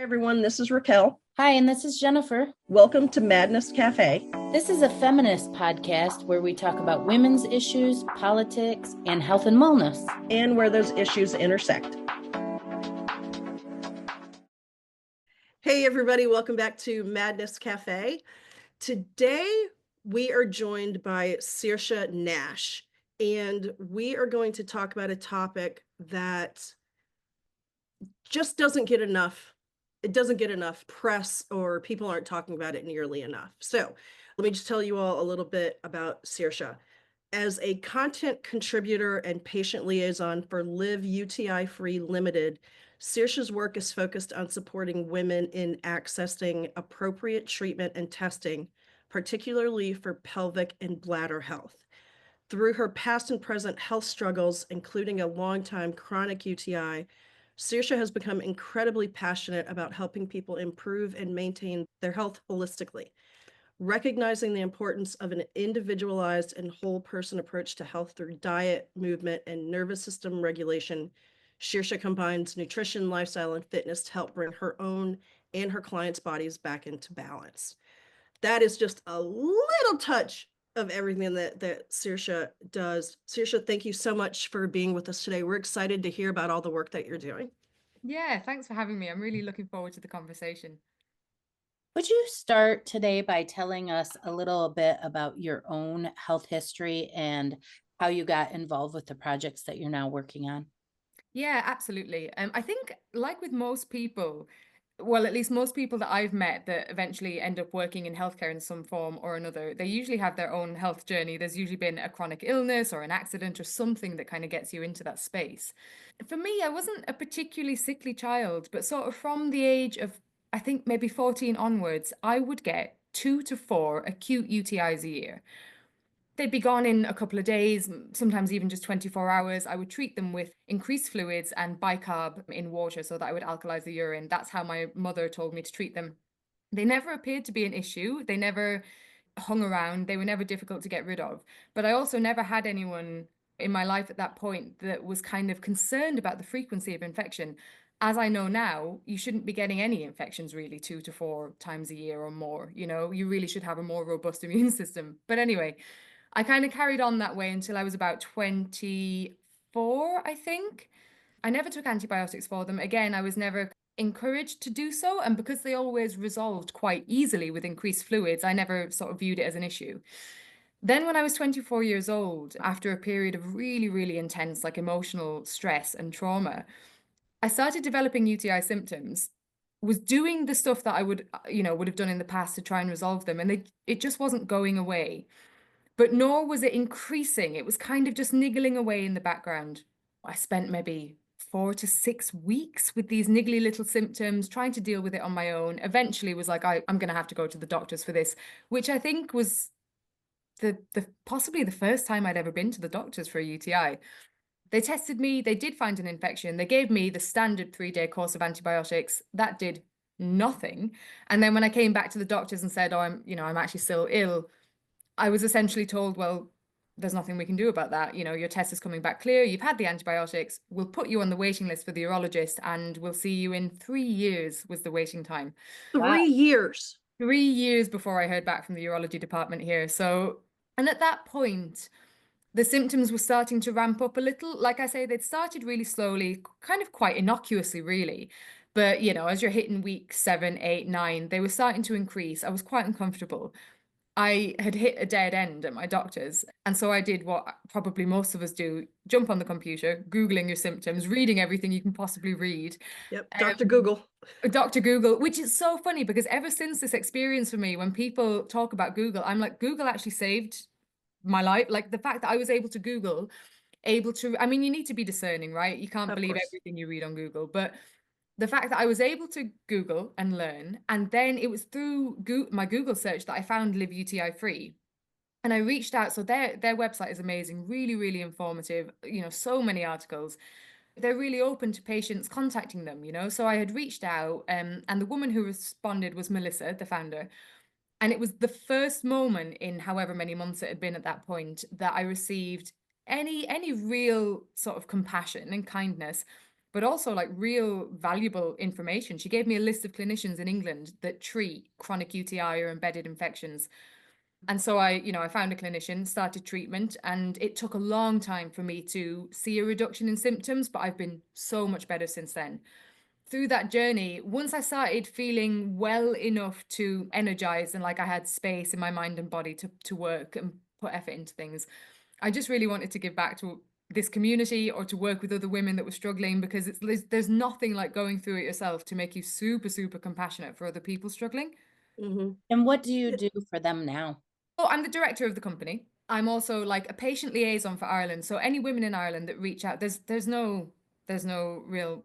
Hi, everyone. This is Raquel. Hi, and this is Jennifer. Welcome to Madness Cafe. This is a feminist podcast where we talk about women's issues, politics, and health and wellness. And where those issues intersect. Hey, everybody. Welcome back to Madness Cafe. Today, we are joined by Saoirse Nash, and we are going to talk about a topic that just doesn't get enough. It doesn't get enough press, or people aren't talking about it nearly enough. So let me just tell you all a little bit about Saoirse. As a content contributor and patient liaison for Live UTI Free Ltd, Saoirse's work is focused on supporting women in accessing appropriate treatment and testing, particularly for pelvic and bladder health. Through her past and present health struggles, including a long-time chronic UTI, Saoirse has become incredibly passionate about helping people improve and maintain their health holistically. Recognizing the importance of an individualized and whole person approach to health through diet, movement, and nervous system regulation, Saoirse combines nutrition, lifestyle, and fitness to help bring her own and her clients' bodies back into balance. That is just a little touch of everything that Saoirse does. Saoirse, thank you so much for being with us today. We're excited to hear about all the work that you're doing. Yeah, thanks for having me. I'm really looking forward to the conversation. Would you start today by telling us a little bit about your own health history and how you got involved with the projects that you're now working on? Yeah, absolutely. I think, like with most people, well, at least most people that I've met that eventually end up working in healthcare in some form or another, they usually have their own health journey. There's usually been a chronic illness or an accident or something that kind of gets you into that space. For me, I wasn't a particularly sickly child, but sort of from the age of, I think maybe 14 onwards, I would get 2 to 4 acute UTIs a year. They'd be gone in a couple of days, sometimes even just 24 hours. I would treat them with increased fluids and bicarb in water so that I would alkalize the urine. That's how my mother told me to treat them. They never appeared to be an issue. They never hung around. They were never difficult to get rid of. But I also never had anyone in my life at that point that was kind of concerned about the frequency of infection. As I know now, you shouldn't be getting any infections really 2 to 4 times a year or more. You really should have a more robust immune system. But anyway, I kind of carried on that way until I was about 24, I think. I never took antibiotics for them. Again, I was never encouraged to do so. And because they always resolved quite easily with increased fluids, I never sort of viewed it as an issue. Then, when I was 24 years old, after a period of really, really intense, like emotional stress and trauma, I started developing UTI symptoms, was doing the stuff that I would have done in the past to try and resolve them. And it just wasn't going away. But nor was it increasing. It was kind of just niggling away in the background. I spent maybe 4 to 6 weeks with these niggly little symptoms, trying to deal with it on my own. Eventually was like, I'm going to have to go to the doctors for this, which I think was the possibly the first time I'd ever been to the doctors for a UTI. They tested me, they did find an infection. They gave me the standard 3-day course of antibiotics. That did nothing. And then when I came back to the doctors and said, "Oh, I'm actually still ill," I was essentially told, well, there's nothing we can do about that. Your test is coming back clear. You've had the antibiotics. We'll put you on the waiting list for the urologist and we'll see you in 3 years was the waiting time. 3 years. 3 years before I heard back from the urology department here. So, and at that point, the symptoms were starting to ramp up a little. Like I say, they'd started really slowly, kind of quite innocuously, really. But, as you're hitting week 7, 8, 9, they were starting to increase. I was quite uncomfortable. I had hit a dead end at my doctor's. And so I did what probably most of us do, jump on the computer, Googling your symptoms, reading everything you can possibly read. Yep, Dr. Google. Dr. Google, which is so funny because ever since this experience for me, when people talk about Google, I'm like, Google actually saved my life. Like the fact that I was able to Google, I mean, you need to be discerning, right? You can't believe everything you read on Google, but the fact that I was able to Google and learn, and then it was through my Google search that I found Live UTI Free. And I reached out. So their website is amazing, really, really informative, so many articles. They're really open to patients contacting them. So I had reached out, and the woman who responded was Melissa, the founder. And it was the first moment in however many months it had been at that point that I received any real sort of compassion and kindness but also like real valuable information. She gave me a list of clinicians in England that treat chronic UTI or embedded infections. And so I found a clinician, started treatment, and it took a long time for me to see a reduction in symptoms, but I've been so much better since then. Through that journey, once I started feeling well enough to energize and like I had space in my mind and body to work and put effort into things, I just really wanted to give back to this community or to work with other women that were struggling, because there's nothing like going through it yourself to make you super, super compassionate for other people struggling. Mhm. And what do you do for them now? Oh, I'm the director of the company. I'm also like a patient liaison for Ireland. So any women in Ireland that reach out, there's no real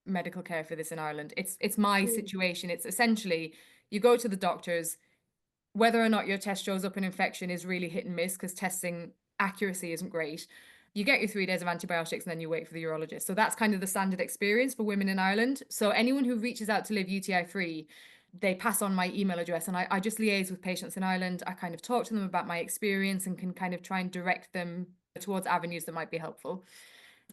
medical care for this in Ireland. It's my Mm. situation. It's essentially you go to the doctors, whether or not your test shows up an infection is really hit and miss because testing accuracy isn't great. You get your 3 days of antibiotics and then you wait for the urologist. So that's kind of the standard experience for women in Ireland. So anyone who reaches out to live UTI free, they pass on my email address, and I just liaise with patients in Ireland. I kind of talk to them about my experience and can kind of try and direct them towards avenues that might be helpful.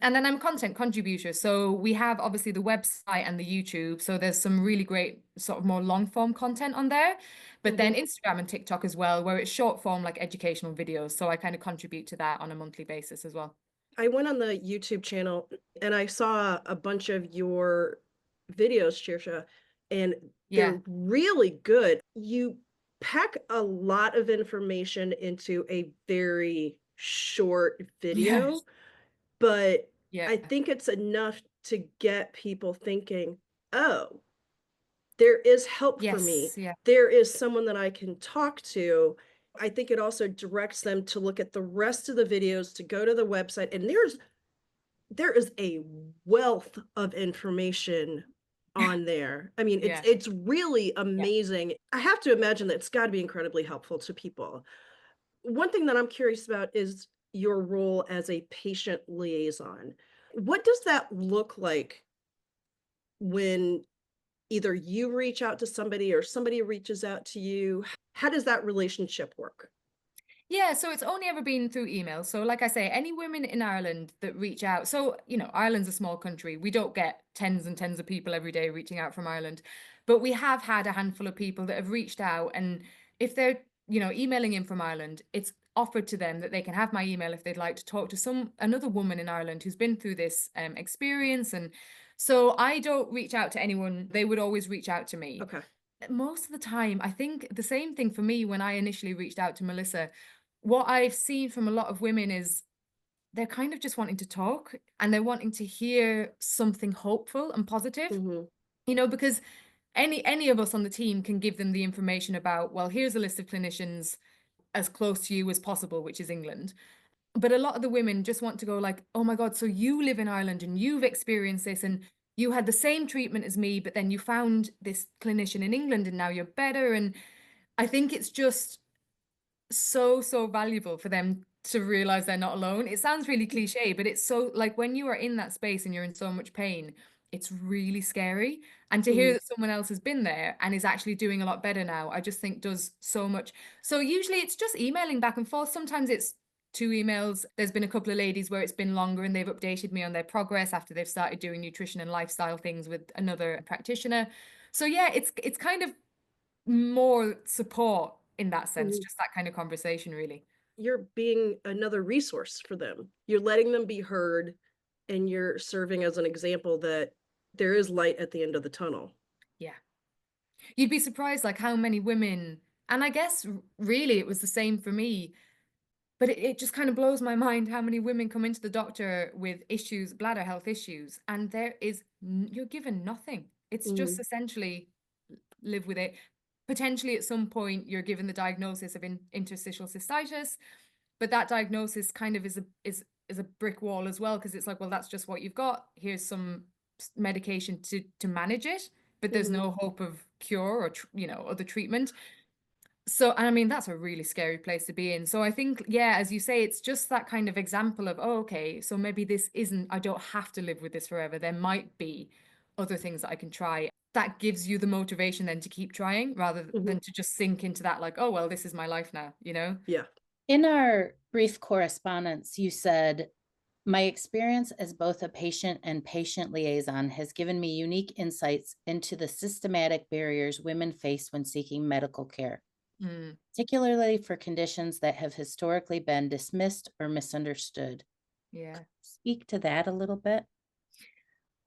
And then I'm a content contributor. So we have obviously the website and the YouTube. So there's some really great sort of more long form content on there. But then Mhm. Instagram and TikTok as well, where it's short form, like educational videos. So I kind of contribute to that on a monthly basis as well. I went on the YouTube channel and I saw a bunch of your videos, Saoirse, and Yeah. they're really good. You pack a lot of information into a very short video, Yes. but Yeah. I think it's enough to get people thinking, oh, there is help for me. Yes. Yeah. There is someone that I can talk to. I think it also directs them to look at the rest of the videos, to go to the website, and there is a wealth of information on there. I mean, it's Yeah. it's really Yeah. amazing. I have to imagine that it's got to be incredibly helpful to people. One thing that I'm curious about is your role as a patient liaison. What does that look like when either you reach out to somebody or somebody reaches out to you? How does that relationship work? Yeah, so it's only ever been through email. So, like I say, any women in Ireland that reach out. So, Ireland's a small country. We don't get tens and tens of people every day reaching out from Ireland. But we have had a handful of people that have reached out. And if they're, emailing in from Ireland, it's offered to them that they can have my email if they'd like to talk to another woman in Ireland who's been through this experience. And so I don't reach out to anyone. They would always reach out to me. Okay. Most of the time, I think the same thing for me when I initially reached out to Melissa. What I've seen from a lot of women is they're kind of just wanting to talk, and they're wanting to hear something hopeful and positive, Mhm. because any of us on the team can give them the information about, well, here's a list of clinicians as close to you as possible, which is England. But a lot of the women just want to go like, oh my God, so you live in Ireland and you've experienced this and you had the same treatment as me, but then you found this clinician in England and now you're better. And I think it's just so valuable for them to realize they're not alone. It sounds really cliche, but it's so like when you are in that space and you're in so much pain, it's really scary. And to hear Mhm. that someone else has been there and is actually doing a lot better now, I just think does so much. So usually it's just emailing back and forth. Sometimes it's two emails. There's been a couple of ladies where it's been longer and they've updated me on their progress after they've started doing nutrition and lifestyle things with another practitioner. So yeah, it's kind of more support in that sense, Mhm. just that kind of conversation, really. You're being another resource for them. You're letting them be heard, and you're serving as an example that there is light at the end of the tunnel. Yeah. You'd be surprised, like, how many women, and I guess really it was the same for me, but it just kind of blows my mind how many women come into the doctor with issues, bladder health issues, and you're given nothing. It's just Mhm. essentially live with it. Potentially at some point, you're given the diagnosis of interstitial cystitis. But that diagnosis kind of is a brick wall as well, because it's like, well, that's just what you've got. Here's some medication to manage it, but there's Mhm. no hope of cure or other treatment. So, and I mean, that's a really scary place to be in. So I think, yeah, as you say, it's just that kind of example of, oh, okay, so maybe this isn't, I don't have to live with this forever. There might be other things that I can try. That gives you the motivation then to keep trying rather Mhm. than to just sink into that, like, oh, well, this is my life now, you know? Yeah. In our brief correspondence, you said My experience as both a patient and patient liaison has given me unique insights into the systematic barriers women face when seeking medical care, Mm, particularly for conditions that have historically been dismissed or misunderstood. yeah. Speak to that a little bit.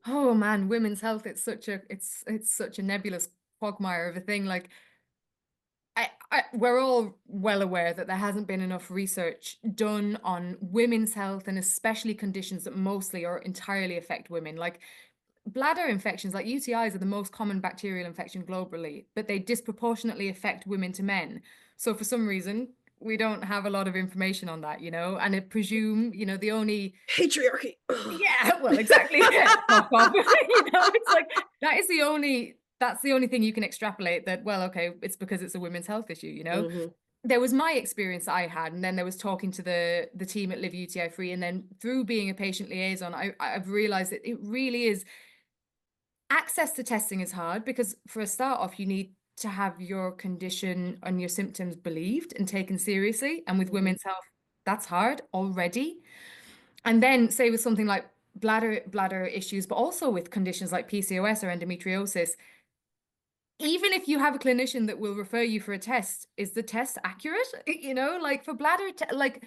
Oh man, women's health, it's such a nebulous quagmire of a thing. Like we're all well aware that there hasn't been enough research done on women's health and especially conditions that mostly or entirely affect women. Like bladder infections, like UTIs, are the most common bacterial infection globally, but they disproportionately affect women to men. So for some reason, we don't have a lot of information on that, and I presume, the only Patriarchy. Ugh. yeah, well, exactly. Yeah, fuck off. It's like that's the only thing you can extrapolate that, well, okay, it's because it's a women's health issue. Mhm. There was my experience that I had, and then there was talking to the team at Live UTI Free, and then through being a patient liaison, I've realized that it really is access to testing is hard because for a start off, you need to have your condition and your symptoms believed and taken seriously. And with Mhm. women's health, that's hard already. And then say with something like bladder issues, but also with conditions like PCOS or endometriosis, even if you have a clinician that will refer you for a test, is the test accurate? Like for like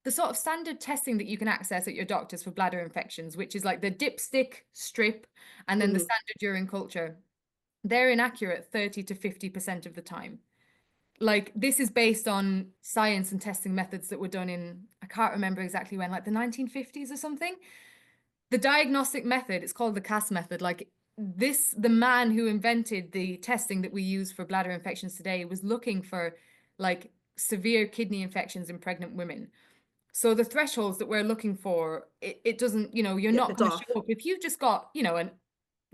the sort of standard testing that you can access at your doctor's for bladder infections, which is like the dipstick strip and then the Mhm. standard urine culture, they're inaccurate 30 to 50% of the time. Like this is based on science and testing methods that were done in, I can't remember exactly when, like the 1950s or something. The diagnostic method, it's called the CAS method. Like the man who invented the testing that we use for bladder infections today was looking for like severe kidney infections in pregnant women. So the thresholds that we're looking for, it doesn't, you're Yeah, not it's going to off. show up if you've just got,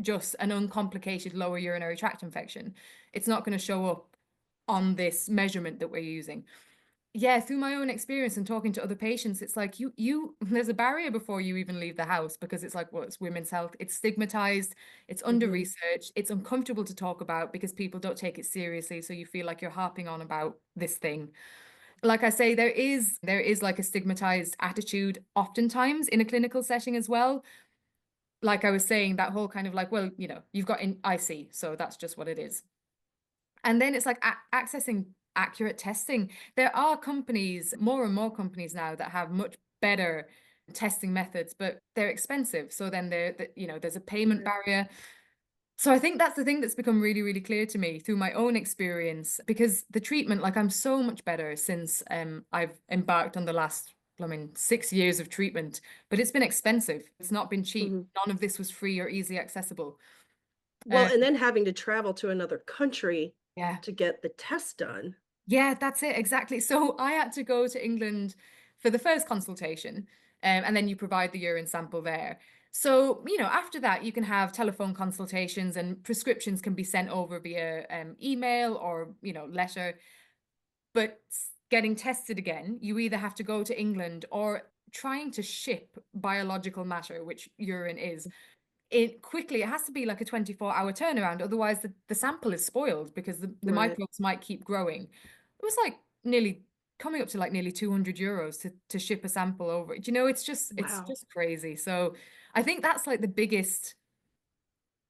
just an uncomplicated lower urinary tract infection. It's not going to show up on this measurement that we're using. Yeah, through my own experience and talking to other patients, it's like you there's a barrier before you even leave the house because it's like, well, it's women's health, it's stigmatized, it's under Mhm. researched, it's uncomfortable to talk about because people don't take it seriously, so you feel like you're harping on about this thing. Like I say, there is like a stigmatized attitude oftentimes in a clinical setting as well. Like I was saying, that whole kind of like, well, you've got in IC, so that's just what it is. And then it's like accessing accurate testing. There are companies, more and more companies now that have much better testing methods, but they're expensive. So then there's a payment Right. barrier. So I think that's the thing that's become really, really clear to me through my own experience, because the treatment, like I'm so much better since I've embarked on the last, 6 years of treatment, but it's been expensive. It's not been cheap. Mhm. None of this was free or easily accessible. Well, Um, and then having to travel to another country yeah. to get the test done. Yeah, that's it, exactly. So I had to go to England for the first consultation, and then you provide the urine sample there. So, after that, you can have telephone consultations and prescriptions can be sent over via email or, letter. But getting tested again, you either have to go to England or trying to ship biological matter, which urine is, it has to be like a 24-hour turnaround. Otherwise, the sample is spoiled because the Right. microbes might keep growing. It was like nearly coming up to like nearly €200 to ship a sample over. It's Wow. just crazy. So I think that's like the biggest,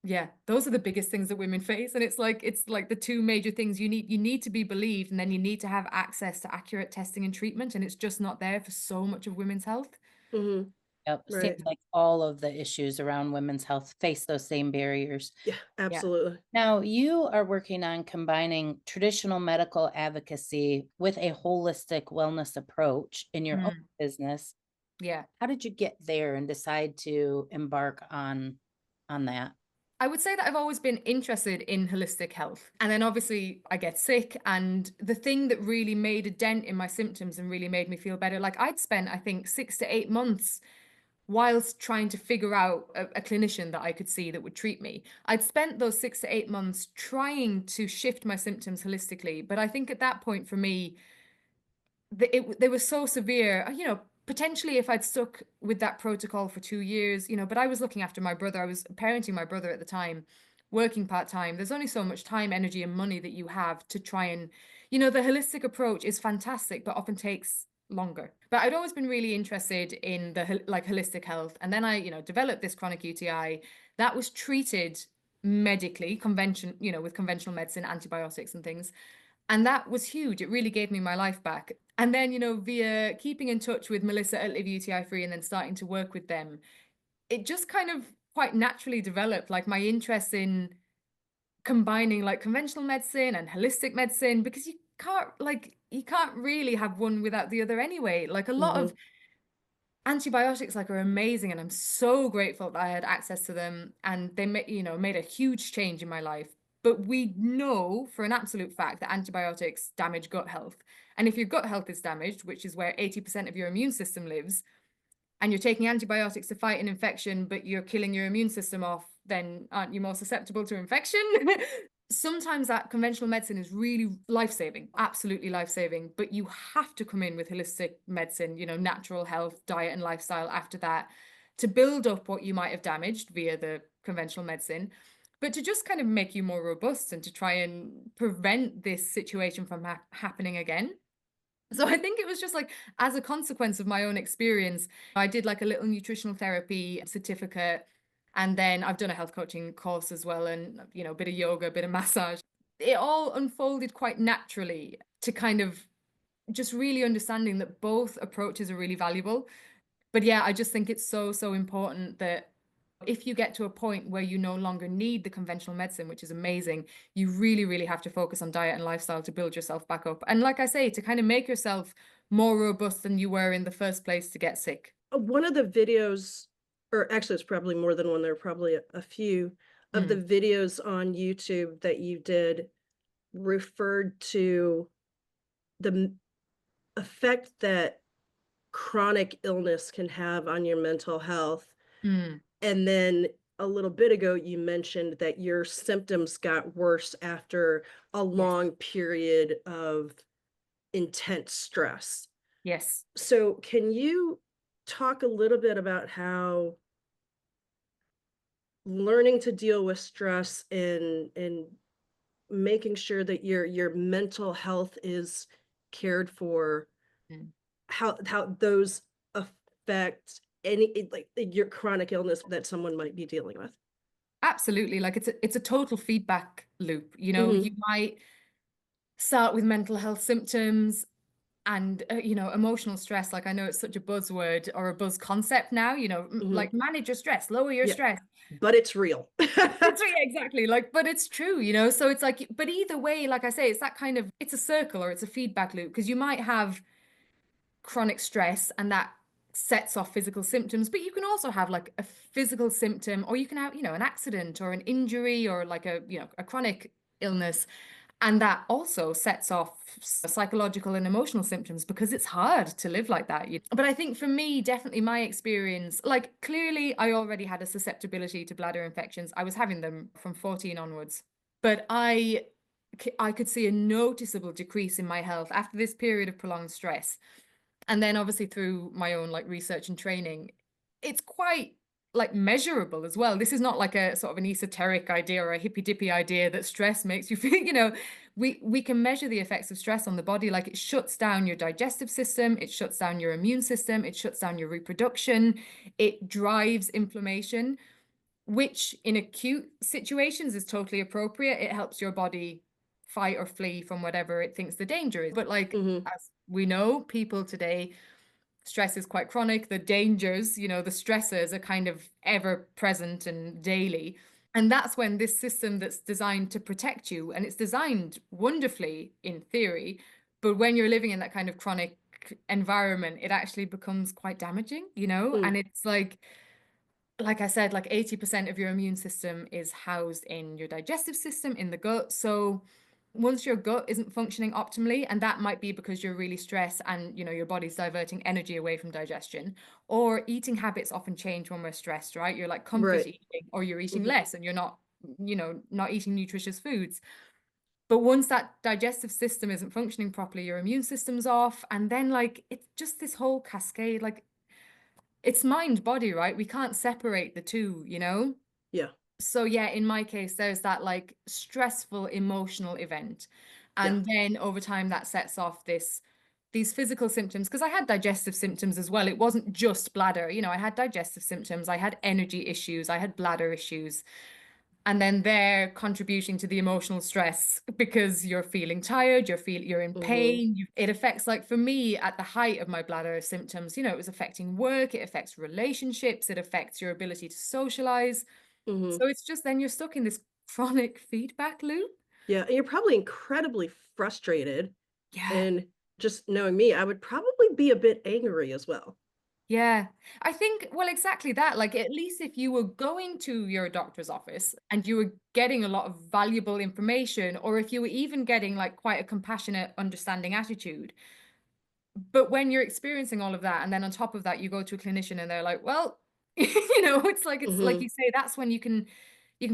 yeah, those are the biggest things that women face. And it's like the two major things you need to be believed, and then you need to have access to accurate testing and treatment. And it's just not there for so much of women's health. Mhm. Yep, Right. seems like all of the issues around women's health face those same barriers. Yeah, Yeah. absolutely. Now, you are working on combining traditional medical advocacy with a holistic wellness approach in your own Mm, business. yeah. How did you get there and decide to embark on that? I would say that I've always been interested in holistic health. And then obviously I get sick. And the thing that really made a dent in my symptoms and really made me feel better, like I'd spent, I think, 6 to 8 months whilst trying to figure out a clinician that I could see that would treat me. I'd spent those 6 to 8 months trying to shift my symptoms holistically. But I think at that point for me, they were so severe. Potentially if I'd stuck with that protocol for 2 years, but I was looking after my brother. I was parenting my brother at the time, working part-time. There's only so much time, energy, and money that you have to try and, the holistic approach is fantastic, but often takes longer. But I'd always been really interested in the like holistic health. And then I, developed this chronic UTI that was treated medically, with conventional medicine, antibiotics and things. And that was huge. It really gave me my life back. And then, via keeping in touch with Melissa at Live UTI Free and then starting to work with them, it just kind of quite naturally developed like my interest in combining like conventional medicine and holistic medicine, because you can't really have one without the other anyway. Like a lot of antibiotics are amazing, and I'm so grateful that I had access to them, and they made a huge change in my life. But we know for an absolute fact that antibiotics damage gut health. And if your gut health is damaged, which is where 80% of your immune system lives, and you're taking antibiotics to fight an infection, but you're killing your immune system off, then aren't you more susceptible to infection? Sometimes that conventional medicine is really life-saving, absolutely life-saving, but you have to come in with holistic medicine, natural health, diet and lifestyle after that to build up what you might have damaged via the conventional medicine, but to just kind of make you more robust and to try and prevent this situation from happening again. So I think it was just like, as a consequence of my own experience, I did like a little nutritional therapy certificate. And then I've done a health coaching course as well, and, a bit of yoga, a bit of massage. It all unfolded quite naturally to kind of just really understanding that both approaches are really valuable. But yeah, I just think it's so, so important that if you get to a point where you no longer need the conventional medicine, which is amazing, you really, really have to focus on diet and lifestyle to build yourself back up. And like I say, to kind of make yourself more robust than you were in the first place to get sick. One of the videos, or actually it's probably more than one, there are probably a few of the videos on YouTube that you did referred to the effect that chronic illness can have on your mental health. Mm. And then a little bit ago, you mentioned that your symptoms got worse after a long period of intense stress. Yes. So can you talk a little bit about how learning to deal with stress and making sure that your mental health is cared for, Mm. how those affect any like your chronic illness that someone might be dealing with? Absolutely. Like it's a total feedback loop. Mhm. You might start with mental health symptoms and emotional stress. Like, I know it's such a buzzword or a buzz concept now, Mhm. like manage your stress, lower your Yeah, stress. but it's real. It's right, exactly. Like, but it's true, so it's like, but either way, like I say, it's that kind of, it's a circle or it's a feedback loop, because you might have chronic stress and that sets off physical symptoms, but you can also have like a physical symptom, or you can have an accident or an injury or like a chronic illness, and that also sets off psychological and emotional symptoms, because it's hard to live like that. But I think for me, definitely my experience, like clearly I already had a susceptibility to bladder infections. I was having them from 14 onwards, but I could see a noticeable decrease in my health after this period of prolonged stress. And then obviously through my own like research and training, it's quite like measurable as well. This is not like a sort of an esoteric idea or a hippy dippy idea that stress makes you feel, we can measure the effects of stress on the body. Like, it shuts down your digestive system, it shuts down your immune system, it shuts down your reproduction, it drives inflammation, which in acute situations is totally appropriate. It helps your body fight or flee from whatever it thinks the danger is. But like, Mhm. as we know, people today, stress is quite chronic. The dangers, the stressors are kind of ever present and daily. And that's when this system that's designed to protect you, and it's designed wonderfully in theory, but when you're living in that kind of chronic environment, it actually becomes quite damaging, Mm. and it's like I said, like 80% of your immune system is housed in your digestive system, in the gut. So once your gut isn't functioning optimally, and that might be because you're really stressed and your body's diverting energy away from digestion, or eating habits often change when we're stressed, right? You're like comfort Right. eating, or you're eating Mhm. less and you're not eating nutritious foods. But once that digestive system isn't functioning properly, your immune system's off. And then like it's just this whole cascade, like it's mind body, right? We can't separate the two. Yeah. So yeah, in my case, there's that like stressful emotional event. Yeah. And then over time that sets off this these physical symptoms, because I had digestive symptoms as well. It wasn't just bladder. I had digestive symptoms, I had energy issues, I had bladder issues. And then they're contributing to the emotional stress because you're feeling tired, you're in Mm-hmm. pain. It affects, like for me, at the height of my bladder symptoms, it was affecting work, it affects relationships, it affects your ability to socialize. Mm-hmm. So it's just then you're stuck in this chronic feedback loop. Yeah. And you're probably incredibly frustrated. Yeah. And just knowing me, I would probably be a bit angry as well. Yeah, I think, well, exactly that. Like, at least if you were going to your doctor's office and you were getting a lot of valuable information, or if you were even getting like quite a compassionate, understanding attitude. But when you're experiencing all of that, and then on top of that, you go to a clinician and they're like, well, it's like Mm-hmm. you say, that's when you can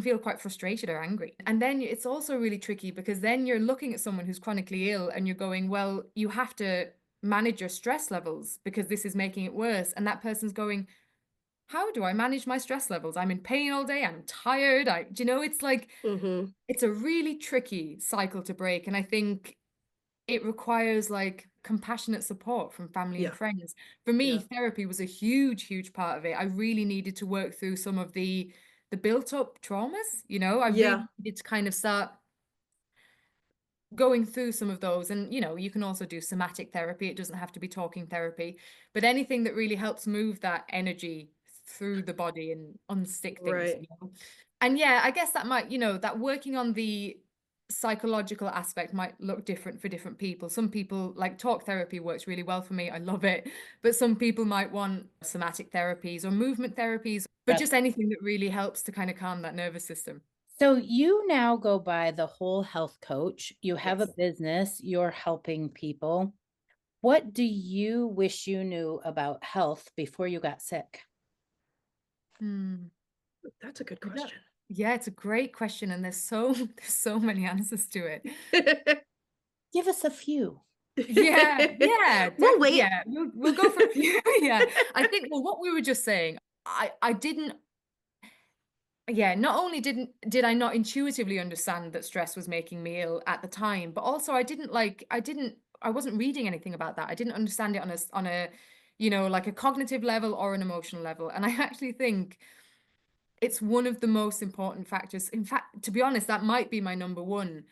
feel quite frustrated or angry. And then it's also really tricky because then you're looking at someone who's chronically ill and you're going, well, you have to manage your stress levels because this is making it worse. And that person's going, how do I manage my stress levels? I'm in pain all day. I'm tired. It's like, Mm-hmm. it's a really tricky cycle to break. And I think it requires like compassionate support from family and Yeah. friends. For me, Yeah. therapy was a huge, huge part of it. I really needed to work through some of the built up traumas. I Yeah. really needed to kind of start going through some of those. And you can also do somatic therapy. It doesn't have to be talking therapy, but anything that really helps move that energy through the body and unstick things. Right. And yeah, I guess that might, that working on the psychological aspect might look different for different people. Some people, like, talk therapy works really well for me. I love it. But some people might want somatic therapies or movement therapies, but Yep. just anything that really helps to kind of calm that nervous system. So you now go by the whole health coach. You have a Yes. business, you're helping people. What do you wish you knew about health before you got sick? Hmm. That's a good I don't- question. Yeah, it's a great question, and there's so there's so many answers to it. Give us a few. Yeah, yeah, We'll wait. yeah. We'll go for a few. Yeah, I think. Well, what we were just saying, I didn't. Yeah, not only did I not intuitively understand that stress was making me ill at the time, but also I wasn't reading anything about that. I didn't understand it on a like a cognitive level or an emotional level. And I actually think it's one of the most important factors. In fact, to be honest, that might be my number one,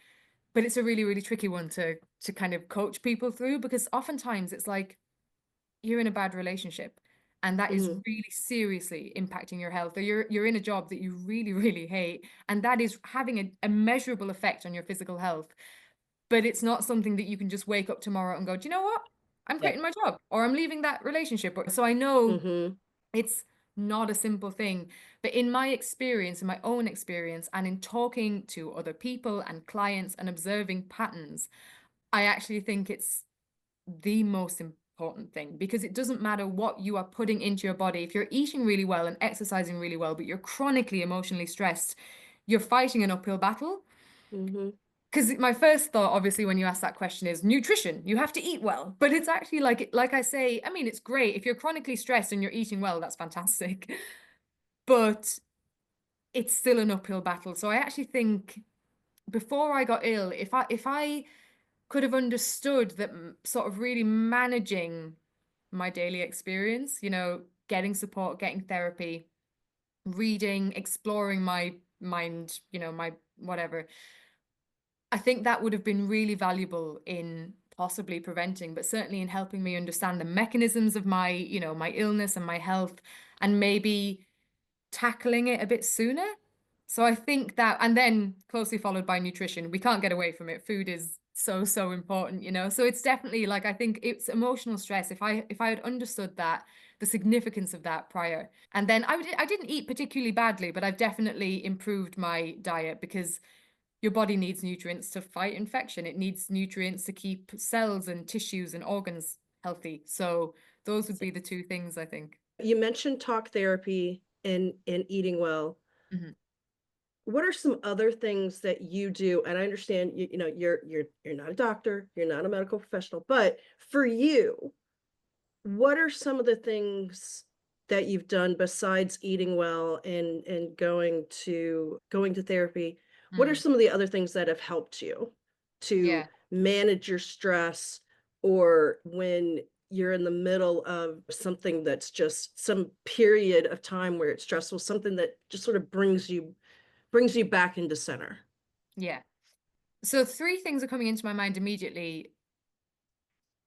but it's a really, really tricky one to kind of coach people through because oftentimes it's like you're in a bad relationship and that is Mhm. really seriously impacting your health, or you're in a job that you really, really hate and that is having a measurable effect on your physical health, but it's not something that you can just wake up tomorrow and go, do you know what, I'm Yep. quitting my job or I'm leaving that relationship. So I know Mhm. it's not a simple thing, but in my experience, in my own experience, and in talking to other people and clients and observing patterns, I actually think it's the most important thing because it doesn't matter what you are putting into your body. If you're eating really well and exercising really well, but you're chronically emotionally stressed, you're fighting an uphill battle. Mhm. Because my first thought, obviously, when you ask that question is nutrition. You have to eat well. But it's actually like I say, I mean, it's great. If you're chronically stressed and you're eating well, that's fantastic. But it's still an uphill battle. So I actually think before I got ill, if I could have understood that sort of really managing my daily experience, getting support, getting therapy, reading, exploring my mind, my whatever, I think that would have been really valuable in possibly preventing, but certainly in helping me understand the mechanisms of my illness and my health, and maybe tackling it a bit sooner. So I think that, and then closely followed by nutrition. We can't get away from it. Food is so, so important. So it's definitely like, I think it's emotional stress. If I had understood that, the significance of that prior, and then I didn't eat particularly badly, but I've definitely improved my diet because your body needs nutrients to fight infection. It needs nutrients to keep cells and tissues and organs healthy. So those would be the two things I think. You mentioned talk therapy and eating well. Mhm. What are some other things that you do? And I understand you're not a doctor, you're not a medical professional, but for you, what are some of the things that you've done besides eating well and going to therapy? What are Mm. some of the other things that have helped you to Yeah. manage your stress or when you're in the middle of something that's just some period of time where it's stressful, something that just sort of brings you back into center. Yeah. So three things are coming into my mind immediately,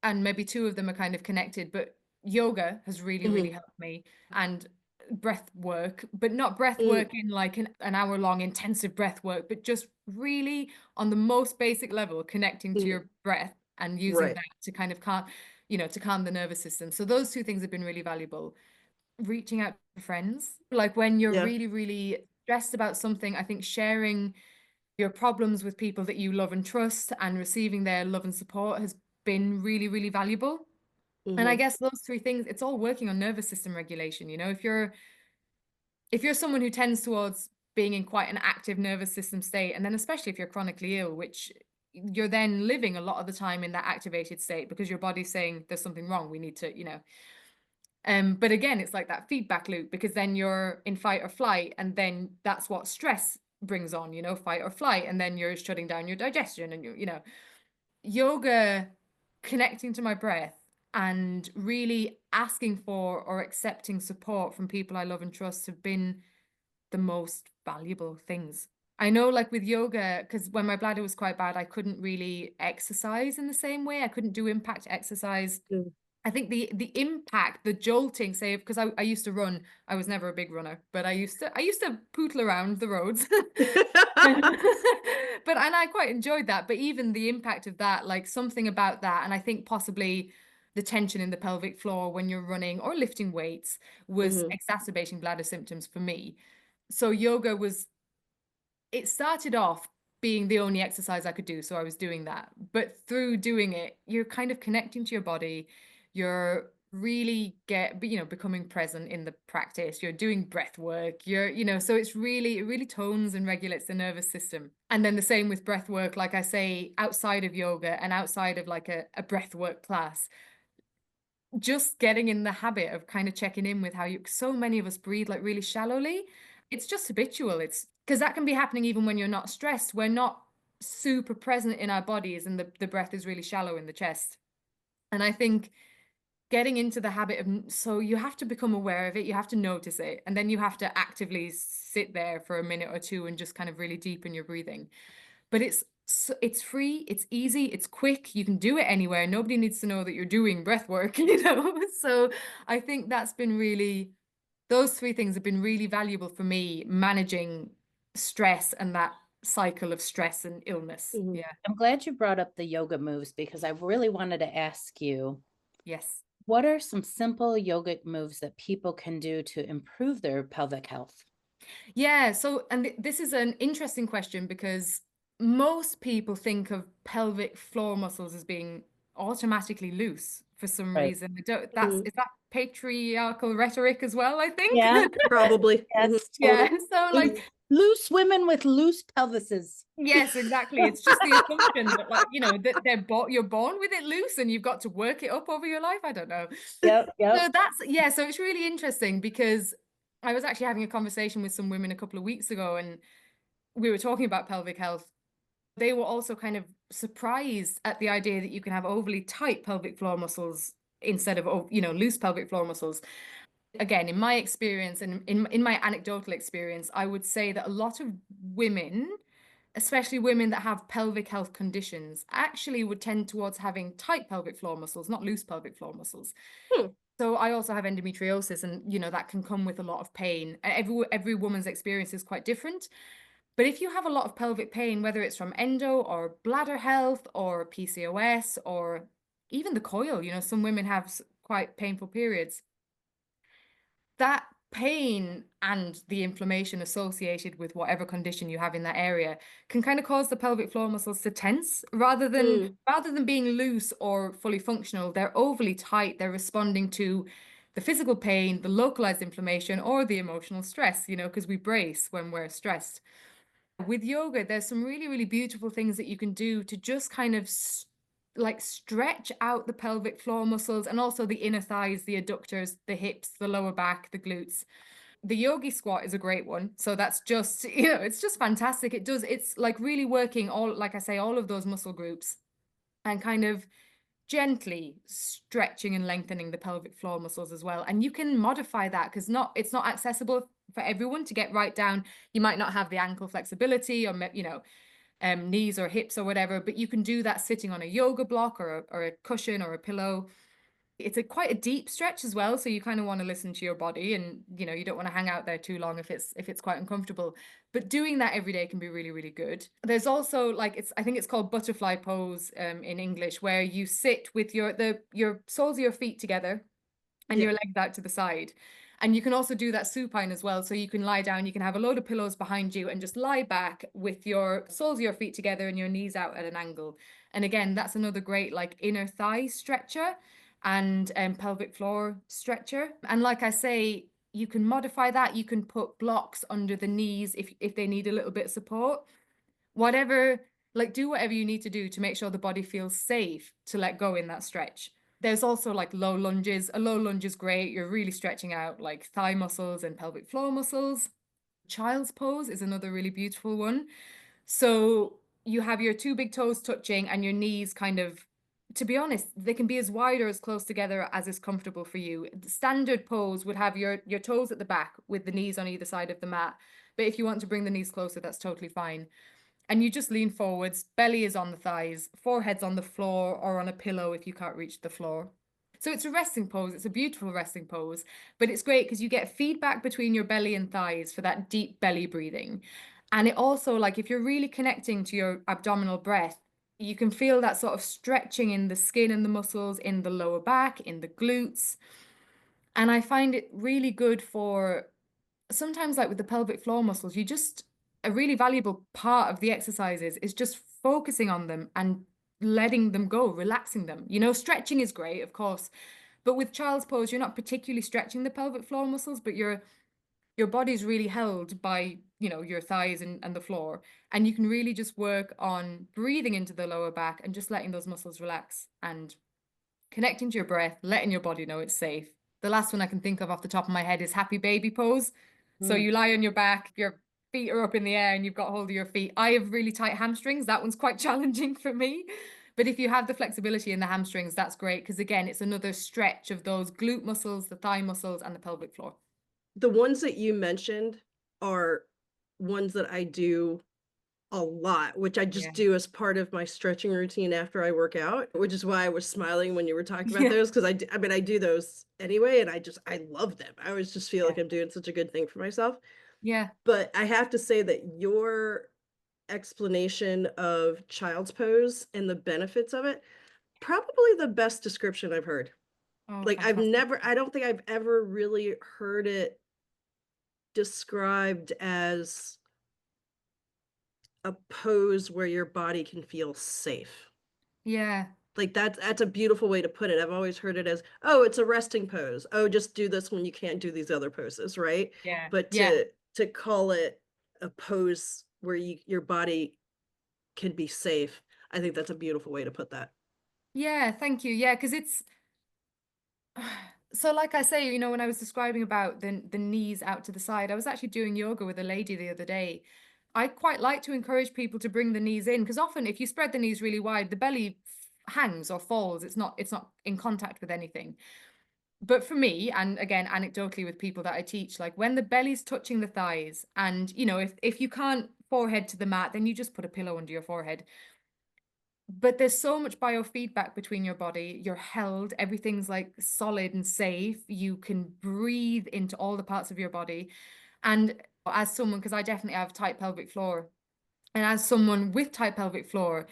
and maybe two of them are kind of connected, but yoga has really, really Mhm. helped me, and breath work, but not breath Mm, work in like an hour long intensive breath work, but just really on the most basic level, connecting to mhm. your breath and using Right. that to kind of calm, to calm the nervous system. So those two things have been really valuable. Reaching out to friends, like when you're Yeah. really, really stressed about something, I think sharing your problems with people that you love and trust and receiving their love and support has been really, really valuable. And I Mhm. guess those three things, it's all working on nervous system regulation. If you're someone who tends towards being in quite an active nervous system state, and then especially if you're chronically ill, which you're then living a lot of the time in that activated state because your body's saying there's something wrong, we need to, but again, it's like that feedback loop, because then you're in fight or flight, and then that's what stress brings on, fight or flight, and then you're shutting down your digestion, and yoga, connecting to my breath and really asking for or accepting support from people I love and trust have been the most valuable things. I know, like with yoga, because when my bladder was quite bad, I couldn't really exercise in the same way. I couldn't do impact exercise. Mm. I think the impact, the jolting, say, because I used to run. I was never a big runner, but I used to pootle around the roads. And I quite enjoyed that. But even the impact of that, like something about that, and I think possibly the tension in the pelvic floor when you're running or lifting weights was Mhm. exacerbating bladder symptoms for me. So yoga it started off being the only exercise I could do. So I was doing that. But through doing it, you're kind of connecting to your body. You're really becoming present in the practice. You're doing breath work. So it really tones and regulates the nervous system. And then the same with breath work, like I say, outside of yoga and outside of like a breath work class, just getting in the habit of kind of checking in with so many of us breathe like really shallowly. It's just habitual. It's because that can be happening even when you're not stressed. We're not super present in our bodies, and the breath is really shallow in the chest. And I think getting into the habit of, so you have to become aware of it, you have to notice it, and then you have to actively sit there for a minute or two and just kind of really deepen your breathing. But it's free, it's easy, it's quick. You can do it anywhere. Nobody needs to know that you're doing breath work, So I think those three things have been really valuable for me managing stress and that cycle of stress and illness. Mhm. Yeah. I'm glad you brought up the yoga moves because I really wanted to ask you, Yes. what are some simple yogic moves that people can do to improve their pelvic health? Yeah. So, and this is an interesting question because most people think of pelvic floor muscles as being automatically loose for some Right. reason. Is Mhm. that patriarchal rhetoric as well, I think? Yeah. Probably. Mhm. Yes, Yeah. totally. So Loose, like, loose women with loose pelvises. yes, exactly. It's just the assumption that like, that you're born with it loose and you've got to work it up over your life. I don't know. Yep, So yep. so it's really interesting because I was actually having a conversation with some women a couple of weeks ago, and we were talking about pelvic health. They were also kind of surprised at the idea that you can have overly tight pelvic floor muscles instead of, loose pelvic floor muscles. Again, in my experience and in my anecdotal experience, I would say that a lot of women, especially women that have pelvic health conditions, actually would tend towards having tight pelvic floor muscles, not loose pelvic floor muscles. Hmm. So I also have endometriosis, and that can come with a lot of pain. Every woman's experience is quite different. But if you have a lot of pelvic pain, whether it's from endo or bladder health or PCOS or even the coil, some women have quite painful periods. That pain and the inflammation associated with whatever condition you have in that area can kind of cause the pelvic floor muscles to tense Mm. rather than being loose or fully functional. They're overly tight. They're responding to the physical pain, the localized inflammation, or the emotional stress, because we brace when we're stressed. With yoga, there's some really, really beautiful things that you can do to just kind of like stretch out the pelvic floor muscles and also the inner thighs, the adductors, the hips, the lower back, the glutes. The yogi squat is a great one. So that's just, it's just fantastic. It's like really working all, like I say, all of those muscle groups and kind of gently stretching and lengthening the pelvic floor muscles as well. And you can modify that because it's not accessible for everyone to get right down. You might not have the ankle flexibility or, knees or hips or whatever, but you can do that sitting on a yoga block or a cushion or a pillow. It's quite a deep stretch as well, so you kind of want to listen to your body, and you don't want to hang out there too long if it's quite uncomfortable. But doing that every day can be really, really good. There's also I think it's called butterfly pose in English, where you sit with your soles of your feet together and Yeah. your legs out to the side. And you can also do that supine as well. So you can lie down, you can have a load of pillows behind you and just lie back with your soles of your feet together and your knees out at an angle. And again, that's another great inner thigh stretcher and pelvic floor stretcher. And like I say, you can modify that. You can put blocks under the knees if they need a little bit of support. Whatever, do whatever you need to do to make sure the body feels safe to let go in that stretch. There's also low lunges. A low lunge is great. You're really stretching out thigh muscles and pelvic floor muscles. Child's pose is another really beautiful one. So you have your two big toes touching and your knees kind of, to be honest, they can be as wide or as close together as is comfortable for you. The standard pose would have your toes at the back with the knees on either side of the mat. But if you want to bring the knees closer, that's totally fine. And you just lean forwards, belly is on the thighs, forehead's on the floor or on a pillow if you can't reach the floor. So it's a resting pose. It's a beautiful resting pose, but it's great because you get feedback between your belly and thighs for that deep belly breathing. And it also, if you're really connecting to your abdominal breath, you can feel that sort of stretching in the skin and the muscles in the lower back, in the glutes. And I find it really good for sometimes with the pelvic floor muscles, a really valuable part of the exercises is just focusing on them and letting them go, relaxing them. Stretching is great, of course, but with child's pose, you're not particularly stretching the pelvic floor muscles, but your body's really held by, your thighs and the floor. And you can really just work on breathing into the lower back and just letting those muscles relax and connecting to your breath, letting your body know it's safe. The last one I can think of off the top of my head is happy baby pose. So you lie on your back, your feet are up in the air and you've got hold of your feet. I have really tight hamstrings. That one's quite challenging for me. But if you have the flexibility in the hamstrings, that's great. Because again, it's another stretch of those glute muscles, the thigh muscles, and the pelvic floor. The ones that you mentioned are ones that I do a lot, which I just do as part of my stretching routine after I work out, which is why I was smiling when you were talking about those, because I do those anyway, and I love them. I always just feel like I'm doing such a good thing for myself. Yeah. But I have to say that your explanation of child's pose and the benefits of it, probably the best description I've heard. Oh, I don't think I've ever really heard it described as a pose where your body can feel safe. Yeah. That's a beautiful way to put it. I've always heard it as, oh, it's a resting pose. Oh, just do this when you can't do these other poses, right? Yeah. But to call it a pose where your body can be safe, I think that's a beautiful way to put that. Yeah, thank you. Yeah, because it's so like I say, when I was describing about the knees out to the side, I was actually doing yoga with a lady the other day. I quite like to encourage people to bring the knees in because often if you spread the knees really wide, the belly hangs or falls. It's not in contact with anything. But for me, and again, anecdotally with people that I teach, when the belly's touching the thighs, and if you can't forehead to the mat, then you just put a pillow under your forehead. But there's so much biofeedback between your body. You're held, everything's solid and safe. You can breathe into all the parts of your body. And as someone, because I definitely have tight pelvic floor, and as someone with tight pelvic floor,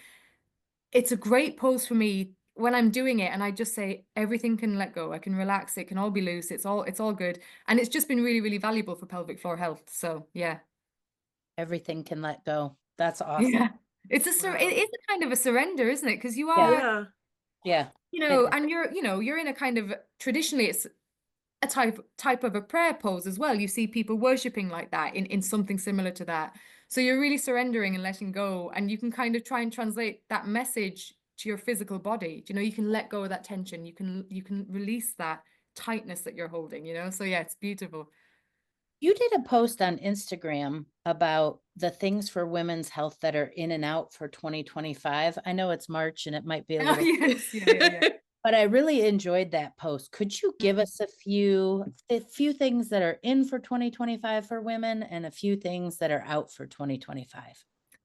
it's a great pose for me when I'm doing it and I just say everything can let go. I can relax, it can all be loose, it's all good. And it's just been really, really valuable for pelvic floor health. So yeah. Everything can let go. That's awesome. Yeah. It is a kind of a surrender, isn't it? Because you are, Yeah. and you're in a kind of traditionally it's a type of a prayer pose as well. You see people worshiping like that in something similar to that. So you're really surrendering and letting go, and you can kind of try and translate that message to your physical body. You can let go of that tension. You can release that tightness that you're holding, So yeah, it's beautiful. You did a post on Instagram about the things for women's health that are in and out for 2025. I know it's March and it might be a Oh, little, yes. Yeah. but I really enjoyed that post. Could you give us a few things that are in for 2025 for women and a few things that are out for 2025?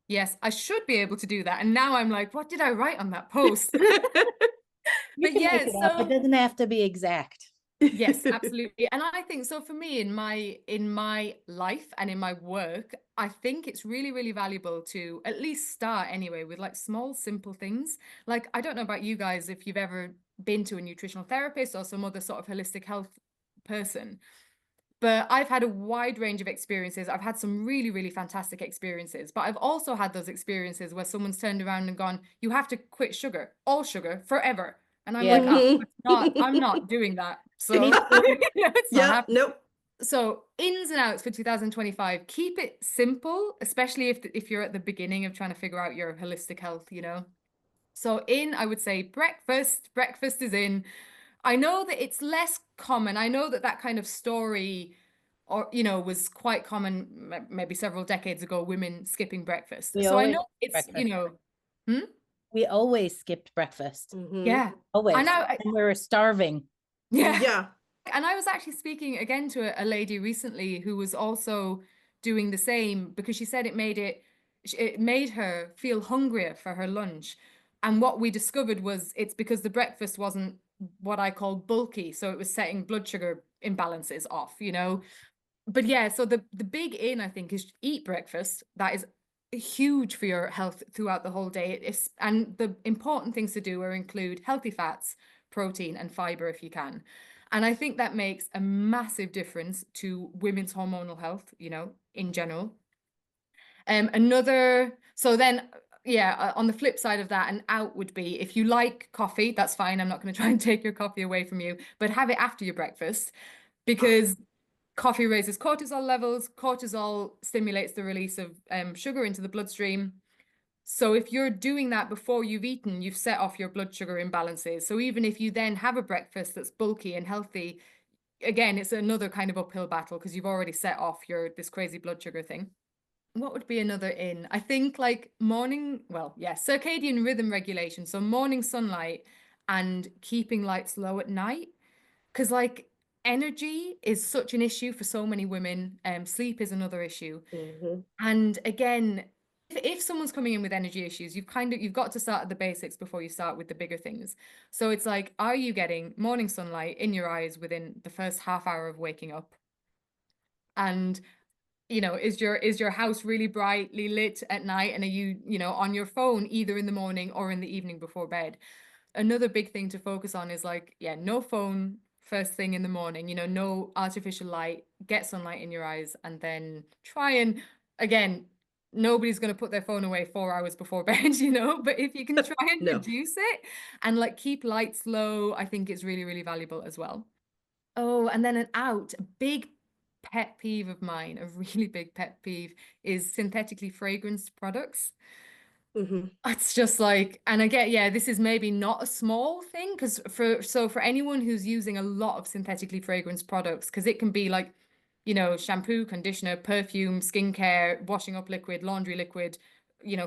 Yes, I should be able to do that. And now I'm like, what did I write on that post? You But can make yeah, it up. It so doesn't have to be exact. yes, absolutely. And I think so for me in my life and in my work, I think it's really, really valuable to at least start anyway with like small, simple things. Like, I don't know about you guys if you've ever been to a nutritional therapist or some other sort of holistic health person, but I've had a wide range of experiences. I've had some really, really fantastic experiences, but I've also had those experiences where someone's turned around and gone, you have to quit sugar, all sugar forever. And I'm like, Yeah. oh, Mhm. I'm not doing that. Me So too. it's not Yep, happening. nope. So ins and outs for 2025, keep it simple, especially if you're at the beginning of trying to figure out your holistic health, you know. So I would say breakfast. Breakfast is in. I know that it's less common. I know that that kind of story or was quite common maybe several decades ago, women skipping breakfast. We So I always know it's, breakfast. hmm? We always skipped breakfast. Mhm. Yeah. I Always. know. And we were starving. Yeah. Yeah. And I was actually speaking again to a lady recently who was also doing the same because she said it made her feel hungrier for her lunch. And what we discovered was it's because the breakfast wasn't what I call bulky, so it was setting blood sugar imbalances off, you know. But yeah, so the big in I think is eat breakfast. That is huge for your health throughout the whole day. And the important things to do are include healthy fats, protein, and fiber if you can. And I think that makes a massive difference to women's hormonal health, in general. So then, yeah, on the flip side of that, an out would be if you like coffee, that's fine. I'm not going to try and take your coffee away from you, but have it after your breakfast because coffee raises cortisol levels. Cortisol stimulates the release of sugar into the bloodstream. So if you're doing that before you've eaten, you've set off your blood sugar imbalances. So even if you then have a breakfast that's bulky and healthy, again, it's another kind of uphill battle because you've already set off this crazy blood sugar thing. What would be another in? I think like circadian rhythm regulation. So morning sunlight and keeping lights low at night. Because like energy is such an issue for so many women. Sleep is another issue. Mhm. And again, if someone's coming in with energy issues, you've got to start at the basics before you start with the bigger things. So it's like, are you getting morning sunlight in your eyes within the first half hour of waking up? And is your house really brightly lit at night? And are you on your phone either in the morning or in the evening before bed? Another big thing to focus on is like, yeah, no phone first thing in the morning, no artificial light, get sunlight in your eyes, and then try and, again, nobody's going to put their phone away 4 hours before bed, but if you can try and No. reduce it and like keep lights low, I think it's really, really valuable as well. Oh, and then a big pet peeve of mine, a really big pet peeve is synthetically fragranced products. Mhm. It's just like, and I get, yeah, this is maybe not a small thing because for anyone who's using a lot of synthetically fragranced products, because it can be like, shampoo, conditioner, perfume, skincare, washing up liquid, laundry liquid,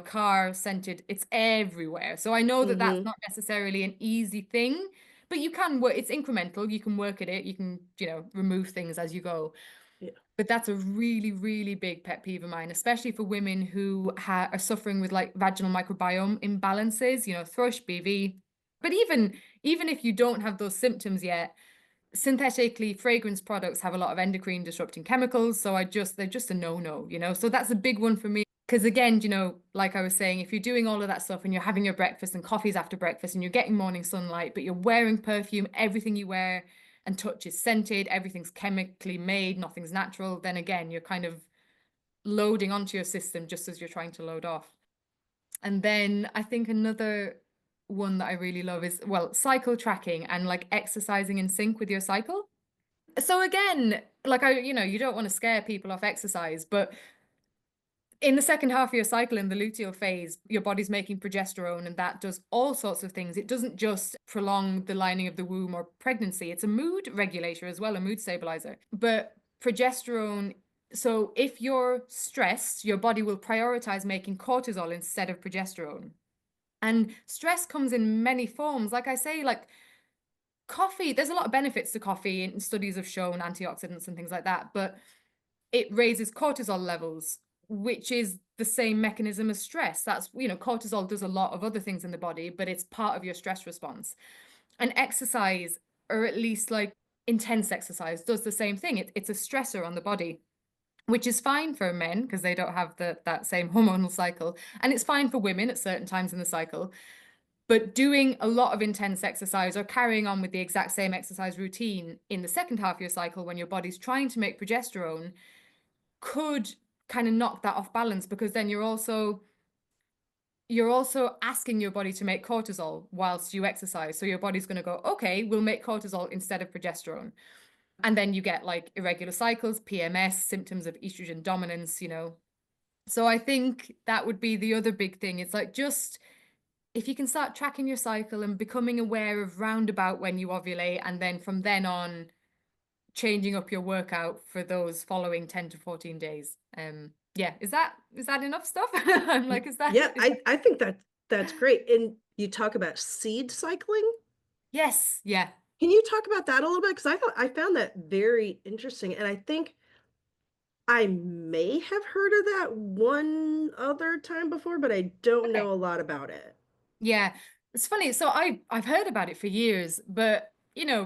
car scented, it's everywhere. So I know that that's Mhm. not necessarily an easy thing, but you can work, it's incremental. You can work at it. You can, remove things as you go. Yeah. But that's a really, really big pet peeve of mine, especially for women who are suffering with like vaginal microbiome imbalances, thrush, BV. But even if you don't have those symptoms yet, synthetically fragrance products have a lot of endocrine disrupting chemicals. So they're just a no-no, So that's a big one for me. Because again, like I was saying, if you're doing all of that stuff and you're having your breakfast and coffees after breakfast and you're getting morning sunlight, but you're wearing perfume, everything you wear and touch is scented, everything's chemically made, nothing's natural, then again, you're kind of loading onto your system just as you're trying to load off. And then I think another one that I really love is, well, cycle tracking and like exercising in sync with your cycle. So again, like you don't want to scare people off exercise, but in the second half of your cycle in the luteal phase, your body's making progesterone and that does all sorts of things. It doesn't just prolong the lining of the womb or pregnancy. It's a mood regulator as well, a mood stabilizer. But progesterone So if you're stressed, your body will prioritize making cortisol instead of progesterone. And stress comes in many forms. Like I say, like coffee, there's a lot of benefits to coffee, and studies have shown antioxidants and things like that, but it raises cortisol levels, which is the same mechanism as stress. That's, cortisol does a lot of other things in the body, but it's part of your stress response. And exercise, or at least like intense exercise, does the same thing. It's a stressor on the body, which is fine for men because they don't have that same hormonal cycle. And it's fine for women at certain times in the cycle. But doing a lot of intense exercise or carrying on with the exact same exercise routine in the second half of your cycle when your body's trying to make progesterone could kind of knock that off balance, because then you're also asking your body to make cortisol whilst you exercise. So your body's going to go, okay, we'll make cortisol instead of progesterone. And then you get like irregular cycles, PMS, symptoms of estrogen dominance. So I think that would be the other big thing. It's like, just if you can start tracking your cycle and becoming aware of roundabout when you ovulate, and then from then on changing up your workout for those following 10 to 14 days. Yeah, is that enough stuff? I'm like, is that Yeah, is that I think that's great. And you talk about seed cycling. Yes, yeah. Can you talk about that a little bit? Because I found that very interesting, and I think I may have heard of that one other time before, but I don't Okay. know a lot about it. Yeah, it's funny. So I've heard about it for years, but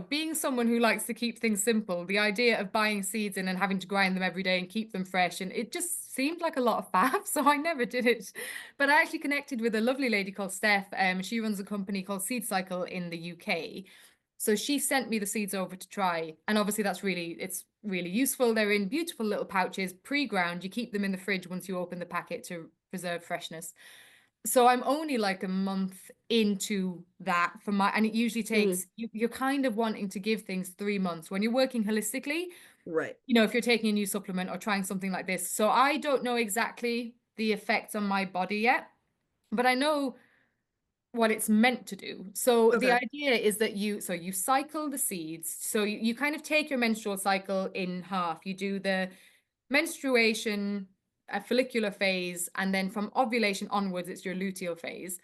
being someone who likes to keep things simple, the idea of buying seeds in and having to grind them every day and keep them fresh, and it just seemed like a lot of faff, so I never did it. But I actually connected with a lovely lady called Steph. She runs a company called Seed Cycle in the UK. So she sent me the seeds over to try, and obviously it's really useful. They're in beautiful little pouches, pre-ground. You keep them in the fridge once you open the packet to preserve freshness. So I'm only like a month into that and it usually Mhm. takes you're kind of wanting to give things 3 months when you're working holistically, Right. if you're taking a new supplement or trying something like this. So I don't know exactly the effects on my body yet, but I know what it's meant to do. So the Okay. idea is that you cycle the seeds. So you kind of take your menstrual cycle in half. You do the menstruation, a follicular phase, and then from ovulation onwards, it's your luteal phase.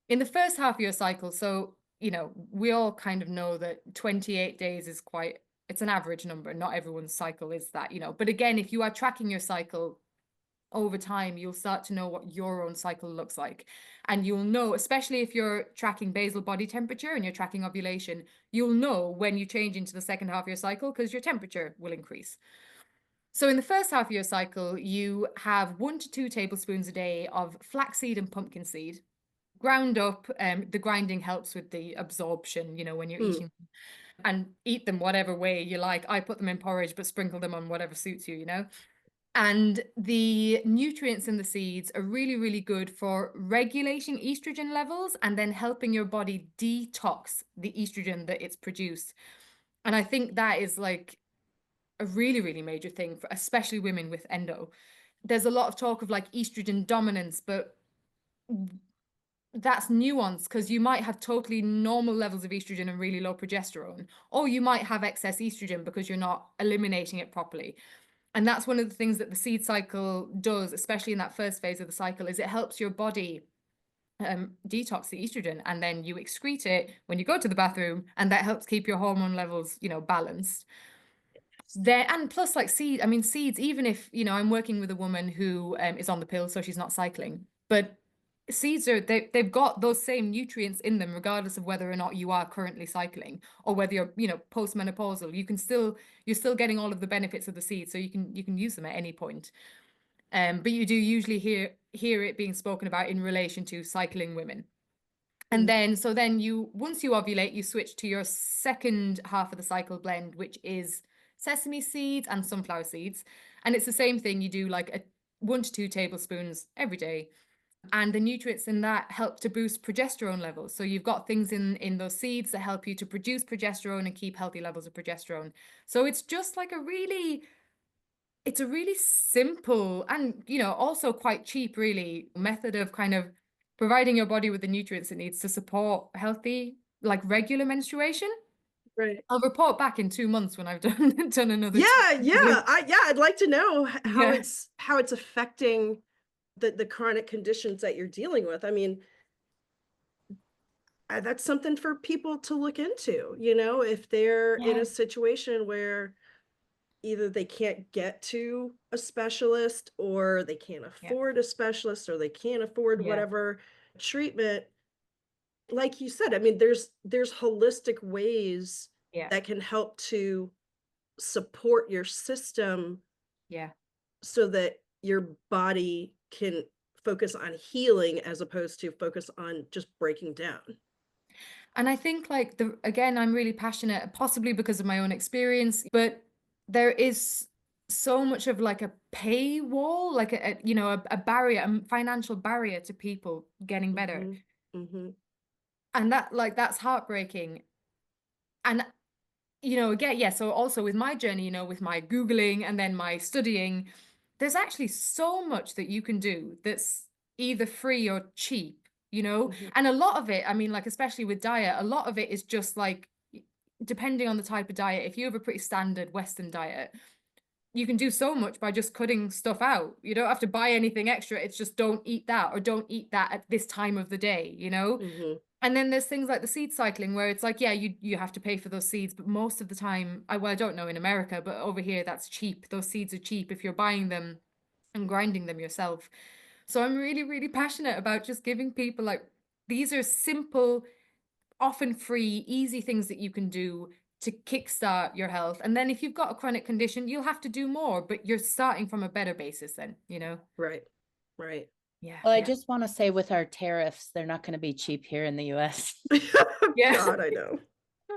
In the first half of your cycle, so, we all kind of know that 28 days is it's an average number. Not everyone's cycle is that. But again, if you are tracking your cycle over time, you'll start to know what your own cycle looks like. And you'll know, especially if you're tracking basal body temperature and you're tracking ovulation, you'll know when you change into the second half of your cycle because your temperature will increase. So in the first half of your cycle, you have 1 to 2 tablespoons a day of flaxseed and pumpkin seed ground up. The grinding helps with the absorption, when you're Mm. eating them. And eat them whatever way you like. I put them in porridge, but sprinkle them on whatever suits you. And the nutrients in the seeds are really, really good for regulating estrogen levels and then helping your body detox the estrogen that it's produced. And I think that is like a really, really major thing for especially women with endo. There's a lot of talk of like estrogen dominance, but that's nuanced because you might have totally normal levels of estrogen and really low progesterone, or you might have excess estrogen because you're not eliminating it properly. And that's one of the things that the seed cycle does, especially in that first phase of the cycle, is it helps your body detox the estrogen, and then you excrete it when you go to the bathroom, and that helps keep your hormone levels, balanced. There, and plus, like seeds, even if I'm working with a woman who is on the pill, so she's not cycling, but seeds they've got those same nutrients in them regardless of whether or not you are currently cycling, or whether you're postmenopausal. You're still getting all of the benefits of the seeds, so you can use them at any point. But you do usually hear it being spoken about in relation to cycling women. And Mhm. then once you ovulate, you switch to your second half of the cycle blend, which is sesame seeds and sunflower seeds. And it's the same thing. You do like 1 to 2 tablespoons every day. And the nutrients in that help to boost progesterone levels. So you've got things in those seeds that help you to produce progesterone and keep healthy levels of progesterone. So it's just like it's a really simple and, also quite cheap, really, method of kind of providing your body with the nutrients it needs to support healthy, like regular menstruation. Right. I'll report back in 2 months when I've done another 2 Yeah, studies. I'd like to know Yeah, how it's affecting the chronic conditions that you're dealing with. I mean, that's something for people to look into, if they're in Yeah, a situation where either they can't get to a specialist or they can't yeah, afford a specialist or they can't afford yeah, whatever treatment. Like you said, I mean, there's holistic ways yeah, that can help to support your system yeah. so that your body can focus on healing as opposed to focus on just breaking down. And I think like the again, I'm really passionate, possibly because of my own experience, but there is so much of like a paywall, like a barrier, a financial barrier to people getting better. Mhm. Mhm. And that like that's heartbreaking. And again, yeah, so also with my journey, with my Googling and then my studying, there's actually so much that you can do that's either free or cheap. Mhm. And a lot of it, I mean, like, especially with diet, a lot of it is just like, depending on the type of diet, if you have a pretty standard Western diet, you can do so much by just cutting stuff out. You don't have to buy anything extra. It's just don't eat that or don't eat that at this time of the day. Mhm. And then there's things like the seed cycling where it's like, yeah, you have to pay for those seeds, but most of the time, I don't know in America, but over here that's cheap. Those seeds are cheap if you're buying them and grinding them yourself. So I'm really, really passionate about just giving people like these are simple, often free, easy things that you can do to kickstart your health. And then if you've got a chronic condition, you'll have to do more, but you're starting from a better basis then. Right. Right. Yeah, well, I yeah. just want to say with our tariffs, they're not going to be cheap here in the US. Yeah. God, I know.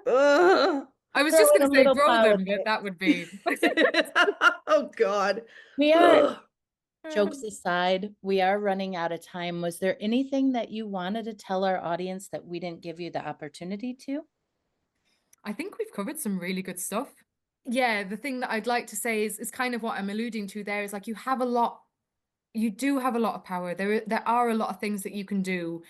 Ugh. I was Throw just in gonna a say little grow them, but politics. that would be Oh God. We are, Ugh. jokes aside, we are running out of time. Was there anything that you wanted to tell our audience that we didn't give you the opportunity to? I think we've covered some really good stuff. Yeah, the thing that I'd like to say is kind of what I'm alluding to there is like you do have a lot of power. There are a lot of things that you can do.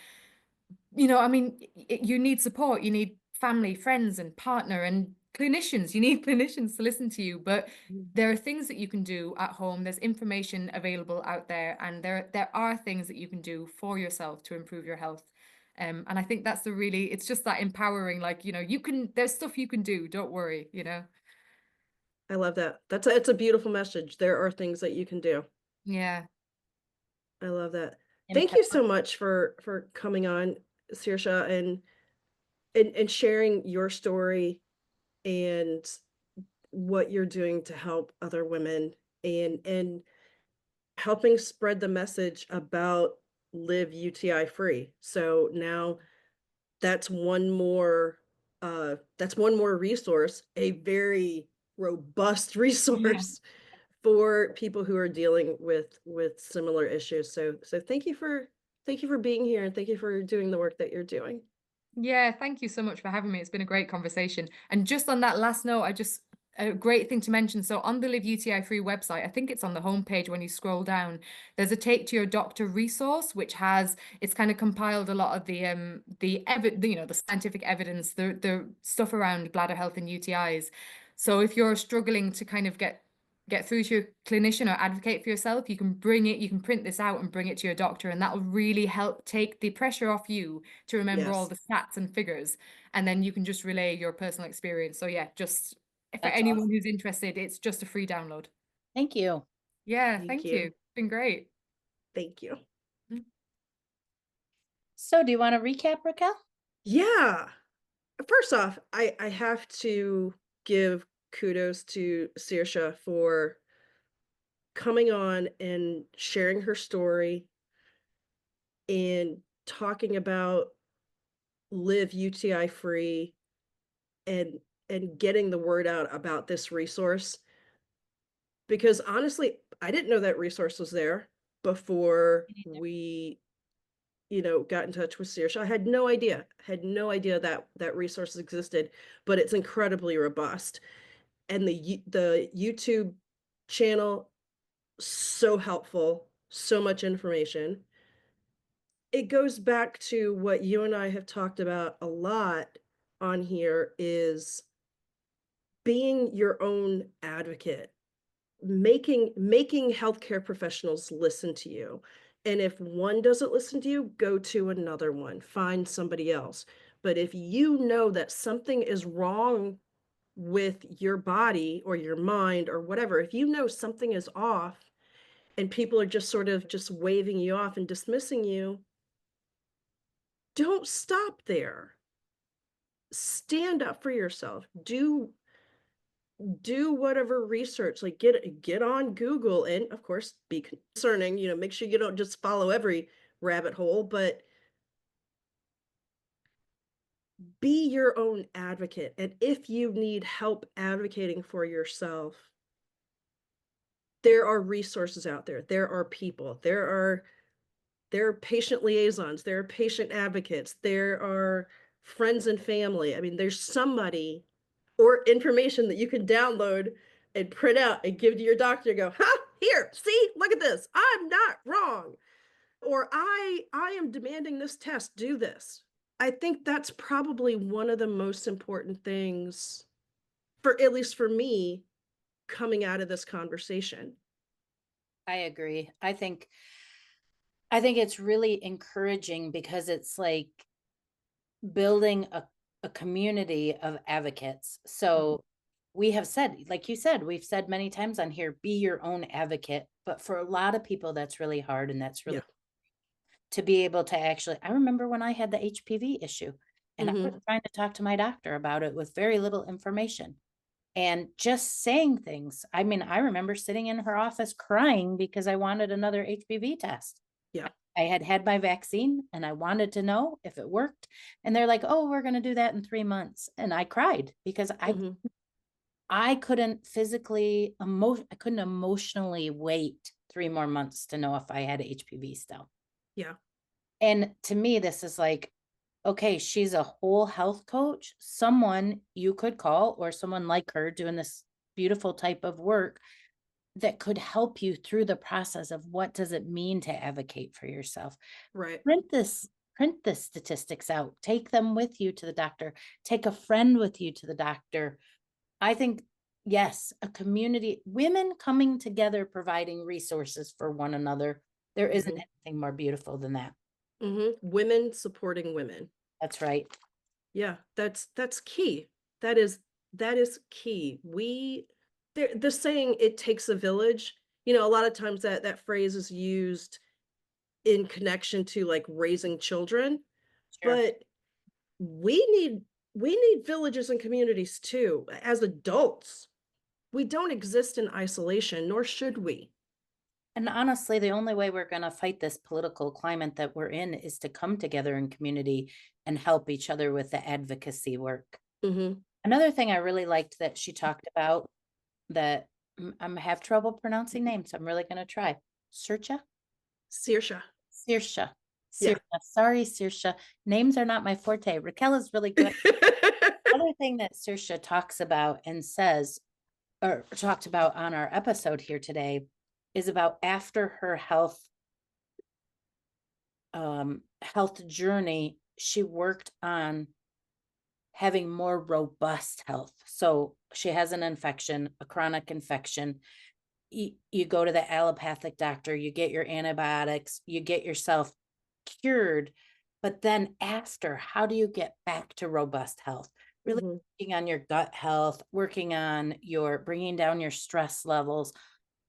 I mean, you need support, you need family, friends, and partner, and clinicians. You need clinicians to listen to you, but there are things that you can do at home. There's information available out there, and there are things that you can do for yourself to improve your health. And I think that's it's just that empowering, like, there's stuff you can do. Don't worry. I love that. It's a beautiful message. There are things that you can do. Yeah. I love that. Thank you Empower. so much for coming on, Saoirse, and sharing your story and what you're doing to help other women and helping spread the message about live UTI free. So now that's one more resource, a very robust Yeah. resource for people who are dealing with similar issues. So thank you for being here and thank you for doing the work that you're doing. Yeah, thank you so much for having me. It's been a great conversation. And just on that last note, a great thing to mention. So on the Live UTI Free website, I think it's on the homepage when you scroll down, there's a Take to Your Doctor resource, which it's kind of compiled a lot of the scientific evidence, the stuff around bladder health and UTIs. So if you're struggling to kind of get through to your clinician or advocate for yourself, you can print this out and bring it to your doctor, and that will really help take the pressure off you to remember all Yes. the stats and figures, and then you can just relay your personal experience. So yeah, just for That's anyone awesome. who's interested, it's just a free download. Thank you. Yeah, Thank thank you. you. It's been great. Thank you. Mm. So, do you want to recap, Raquel? Yeah. First off, I have to give kudos to Saoirse for coming on and sharing her story and talking about live UTI free and getting the word out about this resource because honestly, I didn't know that resource was there before we, got in touch with Saoirse. I had no idea that that resource existed, but it's incredibly robust. And the YouTube channel, so helpful, so much information. It goes back to what you and I have talked about a lot on here is being your own advocate, making healthcare professionals listen to you. And if one doesn't listen to you, go to another one, find somebody else. But if you know that something is wrong with your body or your mind or whatever, if you know something is off and people are just sort of just waving you off and dismissing you, don't stop there. Stand up for yourself. Do whatever research, like get on Google and of course be concerning, make sure you don't just follow every rabbit hole, but be your own advocate. And if you need help advocating for yourself, there are resources out there. There are people. There are patient liaisons, there are patient advocates, there are friends and family. I mean, there's somebody or information that you can download and print out and give to your doctor and go, "Ha, here, see, look at this. I'm not wrong." Or I am demanding this test, do this. I think that's probably one of the most important things for at least for me coming out of this conversation. I agree. I think it's really encouraging because it's like building a community of advocates. Mhm. So we have said, like you said, we've said many times on here, be your own advocate. But for a lot of people, that's really hard. And that's really Yeah. to be able to actually, I remember when I had the HPV issue and I was Mhm. trying to talk to my doctor about it with very little information and just saying things. I mean, I remember sitting in her office crying because I wanted another HPV test. Yeah. I had had my vaccine and I wanted to know if it worked. And they're like, "Oh, we're going to do that in 3 months." And I cried because Mhm. I couldn't I couldn't emotionally wait 3 more months to know if I had HPV still. Yeah. And to me, this is like, okay, she's a whole health coach, someone you could call, or someone like her doing this beautiful type of work that could help you through the process of what does it mean to advocate for yourself. Right. Print the statistics out, take them with you to the doctor, take a friend with you to the doctor. I think, yes, a community, women coming together, providing resources for one another. There isn't Mhm. anything more beautiful than that. Women supporting women. That's right. Yeah, that's key. That is key. The saying "it takes a village," a lot of times that phrase is used in connection to like raising children, Sure. but we need we need villages and communities too as adults. We don't exist in isolation, nor should we. And honestly, the only way we're going to fight this political climate that we're in is to come together in community and help each other with the advocacy work. Mhm. Another thing I really liked that she talked about that I'm have trouble pronouncing names. So I'm really going to try. Saoirse? Saoirse. Saoirse. Yeah. Saoirse. Sorry, Saoirse. Names are not my forte. Raquel is really good. Other thing that Saoirse talks about and says, or talked about on our episode here today, is about after her health journey, she worked on having more robust health. So she has an infection, a chronic infection. You go to the allopathic doctor, you get your antibiotics, you get yourself cured. But then after, how do you get back to robust health? Really Mhm. working on your gut health, working on your bringing down your stress levels,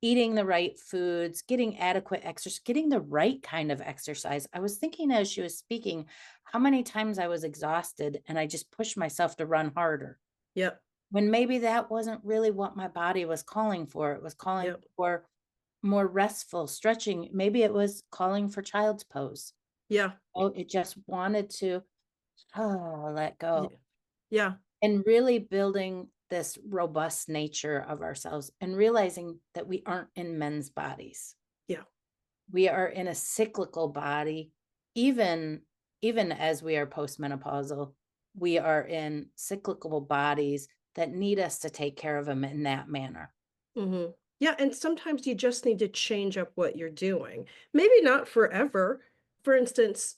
eating the right foods, getting adequate exercise, getting the right kind of exercise. I was thinking as she was speaking, how many times I was exhausted and I just pushed myself to run harder Yep. when maybe that wasn't really what my body was calling for. It was calling Yep. for more restful stretching. Maybe it was calling for child's pose. Yeah. Oh, it just wanted to let go Yeah. Yeah. and really building this robust nature of ourselves and realizing that we aren't in men's bodies. Yeah. We are in a cyclical body, even even as we are postmenopausal, we are in cyclical bodies that need us to take care of them in that manner. Mhm. Yeah, and sometimes you just need to change up what you're doing. Maybe not forever. For instance,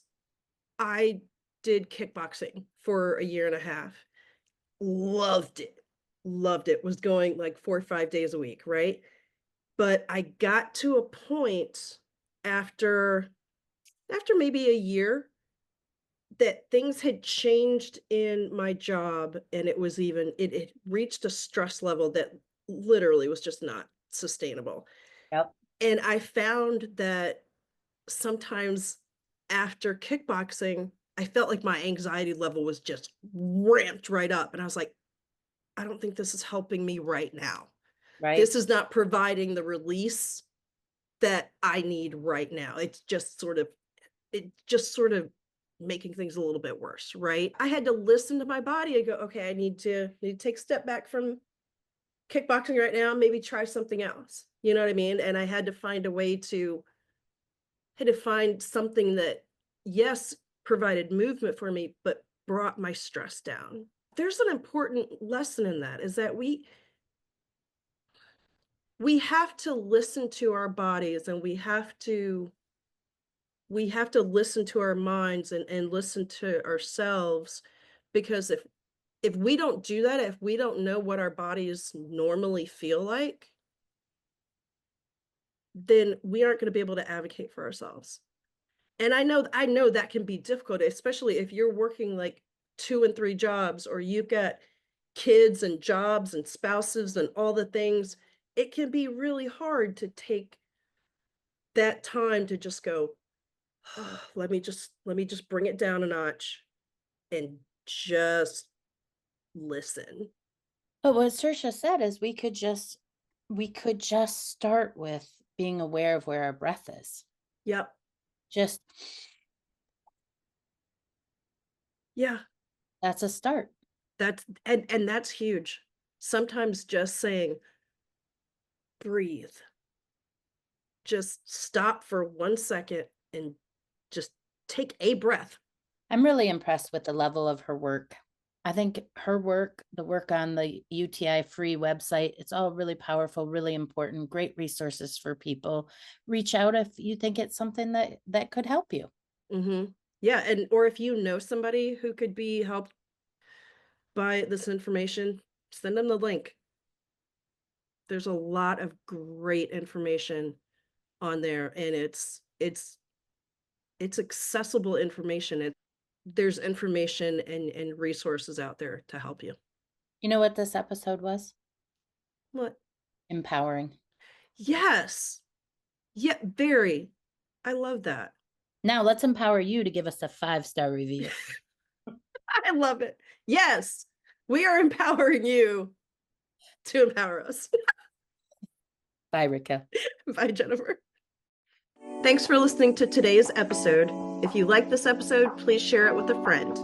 I did kickboxing for a year and a half. Loved it. loved it, was going like 4 or 5 days a week, right? But I got to a point after maybe a year that things had changed in my job, and it reached a stress level that literally was just not sustainable. Yep. And I found that sometimes after kickboxing, I felt like my anxiety level was just ramped right up. And I was like, I don't think this is helping me right now. Right. This is not providing the release that I need right now. It just sort of making things a little bit worse, right? I had to listen to my body and go, okay, I need to take a step back from kickboxing right now, maybe try something else. You know what I mean? And I had to find a way to had to find something that, yes, provided movement for me, but brought my stress down. There's an important lesson in that, is that we have to listen to our bodies, and we have to listen to our minds, and listen to ourselves, because if we don't do that, if we don't know what our bodies normally feel like, then we aren't going to be able to advocate for ourselves. And I know that can be difficult, especially if you're working like 2 and 3 jobs, or you've got kids and jobs and spouses and all the things. It can be really hard to take that time to just go, "Oh, let me just bring it down a notch and just listen." But what Saoirse said is we could just start with being aware of where our breath is. Yep. Just Yeah. that's a start. And that's huge. Sometimes just saying, "Breathe." Just stop for 1 second and just take a breath. I'm really impressed with the level of her work. I think her work, the work on the UTI Free website, it's all really powerful, really important, great resources for people. Reach out if you think it's something that could help you. Mhm. Yeah, and or if you know somebody who could be helped by this information, send them the link. There's a lot of great information on there, and it's accessible information. There's information and resources out there to help you. You know what this episode was? What? Empowering. Yes. Yeah, very. I love that. Now let's empower you to give us a 5-star review. I love it. Yes, we are empowering you to empower us. Bye, Rika. Bye, Jennifer. Thanks for listening to today's episode. If you like this episode, please share it with a friend.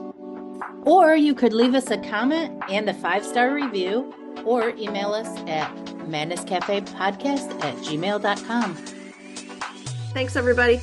Or you could leave us a comment and a 5-star review, or email us at madnesscafepodcast@gmail.com. Thanks, everybody.